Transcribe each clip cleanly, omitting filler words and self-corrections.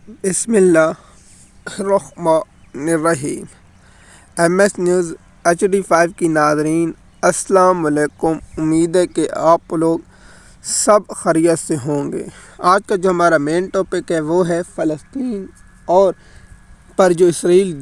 بسم اللہ الرحمن الرحیم۔ MS نیوز HD5 کی ناظرین السلام علیکم۔ امید ہے کہ آپ لوگ سب خیریت سے ہوں گے۔ آج کا جو ہمارا مین ٹاپک ہے وہ ہے فلسطین اور پر جو اسرائیل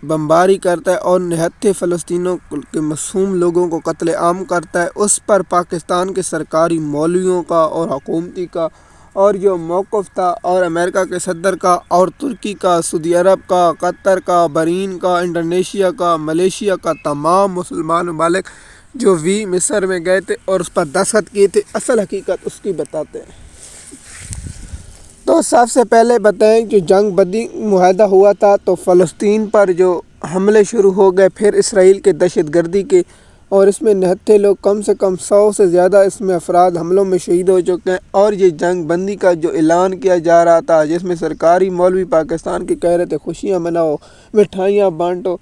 بمباری کرتا ہے اور نہتے فلسطینوں کے معصوم لوگوں کو قتل عام کرتا ہے، اس پر پاکستان کے سرکاری مولویوں کا اور حکومتی کا اور جو موقف تھا، اور امریکہ کے صدر کا اور ترکی کا، سعودی عرب کا، قطر کا، بحرین کا، انڈونیشیا کا، ملیشیا کا، تمام مسلمان ممالک جو مصر میں گئے تھے اور اس پر دستخط کیے تھے، اصل حقیقت اس کی بتاتے ہیں۔ تو سب سے پہلے بتائیں جو جنگ بندی معاہدہ ہوا تھا تو فلسطین پر جو حملے شروع ہو گئے، پھر اسرائیل کے دہشت گردی کے، اور اس میں نہتے لوگ کم سے کم 100 سے زیادہ اس میں افراد حملوں میں شہید ہو چکے ہیں۔ اور یہ جنگ بندی کا جو اعلان کیا جا رہا تھا، جس میں سرکاری مولوی پاکستان کے کہہ رہے تھے خوشیاں مناؤ، مٹھائیاں بانٹو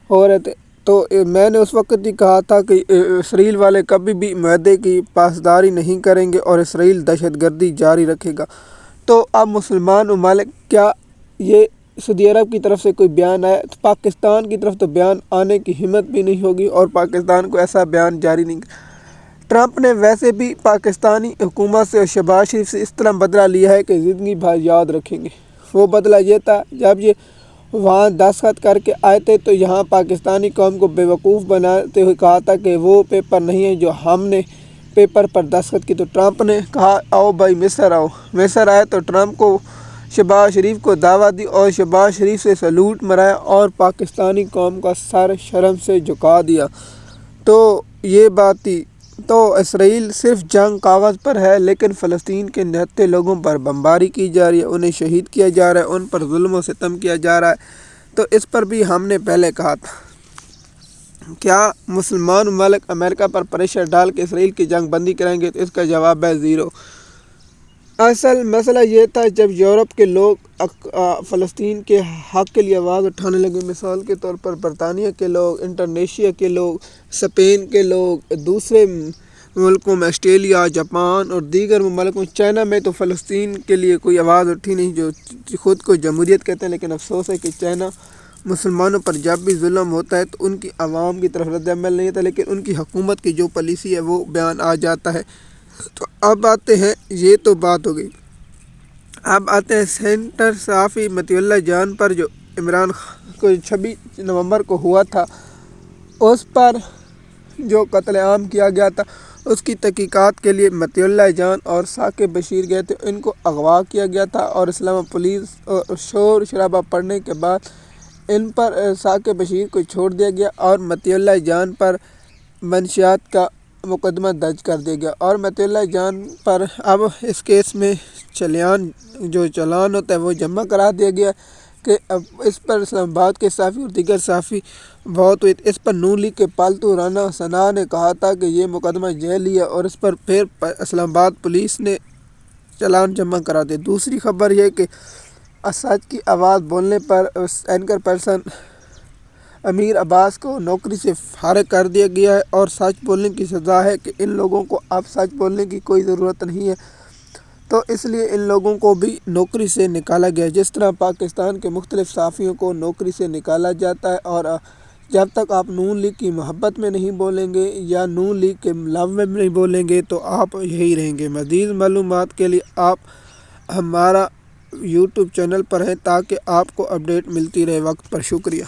ہو رہے تھے، تو میں نے اس وقت ہی کہا تھا کہ اسرائیل والے کبھی بھی معاہدے کی پاسداری نہیں کریں گے اور اسرائیل دہشت گردی جاری رکھے گا۔ تو اب مسلمان ممالک، کیا یہ سعودی عرب کی طرف سے کوئی بیان آیا؟ تو پاکستان کی طرف تو بیان آنے کی ہمت بھی نہیں ہوگی اور پاکستان کو ایسا بیان جاری نہیں۔ ٹرمپ نے ویسے بھی پاکستانی حکومت سے اور شہباز شریف سے اس طرح بدلہ لیا ہے کہ زندگی بھر یاد رکھیں گے۔ وہ بدلہ یہ تھا، جب یہ وہاں دستخط کر کے آئے تھے تو یہاں پاکستانی قوم کو بیوقوف بناتے ہوئے کہا تھا کہ وہ پیپر نہیں ہے جو ہم نے پیپر پر دستخط کی۔ تو ٹرمپ نے کہا آؤ بھائی مصر آؤ۔ مصر آئے تو ٹرمپ کو شہباز شریف کو دعوت دی اور شہباز شریف سے سلوٹ مرایا اور پاکستانی قوم کا سر شرم سے جھکا دیا۔ تو یہ بات تھی۔ تو اسرائیل صرف جنگ کاغذ پر ہے، لیکن فلسطین کے نہتے لوگوں پر بمباری کی جا رہی ہے، انہیں شہید کیا جا رہا ہے، ان پر ظلم و ستم کیا جا رہا ہے۔ تو اس پر بھی ہم نے پہلے کہا تھا، کیا مسلمان ممالک امریکہ پر پریشر ڈال کے اسرائیل کی جنگ بندی کریں گے؟ تو اس کا جواب ہے زیرو۔ اصل مسئلہ یہ تھا، جب یورپ کے لوگ فلسطین کے حق کے لیے آواز اٹھانے لگے، مثال کے طور پر برطانیہ کے لوگ، انڈونیشیا کے لوگ، اسپین کے لوگ، دوسرے ملکوں میں آسٹریلیا، جاپان اور دیگر ممالکوں، چائنا میں تو فلسطین کے لیے کوئی آواز اٹھی نہیں، جو خود کو جمہوریت کہتے ہیں، لیکن افسوس ہے کہ چائنا مسلمانوں پر جب بھی ظلم ہوتا ہے تو ان کی عوام کی طرف رد عمل نہیں ہوتا، لیکن ان کی حکومت کی جو پالیسی ہے وہ بیان آ جاتا ہے۔ تو اب آتے ہیں، یہ تو بات ہو گئی، اب آتے ہیں سینٹر صحافی مطیع اللہ جان پر جو عمران خان کو 26 نومبر کو ہوا تھا، اس پر جو قتل عام کیا گیا تھا، اس کی تحقیقات کے لیے مطیع اللہ جان اور ثاقب بشیر گئے تھے۔ ان کو اغوا کیا گیا تھا اور اسلام پولیس شور شرابہ پڑنے کے بعد ان پر ثاقب بشیر کو چھوڑ دیا گیا اور مطیع اللہ جان پر منشیات کا مقدمہ درج کر دیا گیا، اور مطیع اللہ جان پر اب اس کیس میں چلان ہوتا ہے وہ جمع کرا دیا گیا کہ اب اس پر اسلام آباد کے صحافی اور دیگر صحافی بہت ہوئے۔ اس پر نون لیگ کے پالتو رانا ثنا نے کہا تھا کہ یہ مقدمہ جعلی ہے، اور اس پر پھر اسلام آباد پولیس نے چلان جمع کرا دیا۔ دوسری خبر یہ کہ سچ کی آواز بولنے پر اینکر پرسن امیر عباس کو نوکری سے فارغ کر دیا گیا ہے، اور سچ بولنے کی سزا ہے کہ ان لوگوں کو اب سچ بولنے کی کوئی ضرورت نہیں ہے، تو اس لیے ان لوگوں کو بھی نوکری سے نکالا گیا، جس طرح پاکستان کے مختلف صحافیوں کو نوکری سے نکالا جاتا ہے۔ اور جب تک آپ نون لیگ کی محبت میں نہیں بولیں گے یا نون لیگ کے لو میں نہیں بولیں گے تو آپ یہی رہیں گے۔ مزید معلومات کے لیے آپ ہمارا YouTube چینل پر ہیں تاکہ آپ کو اپڈیٹ ملتی رہے وقت پر۔ شکریہ۔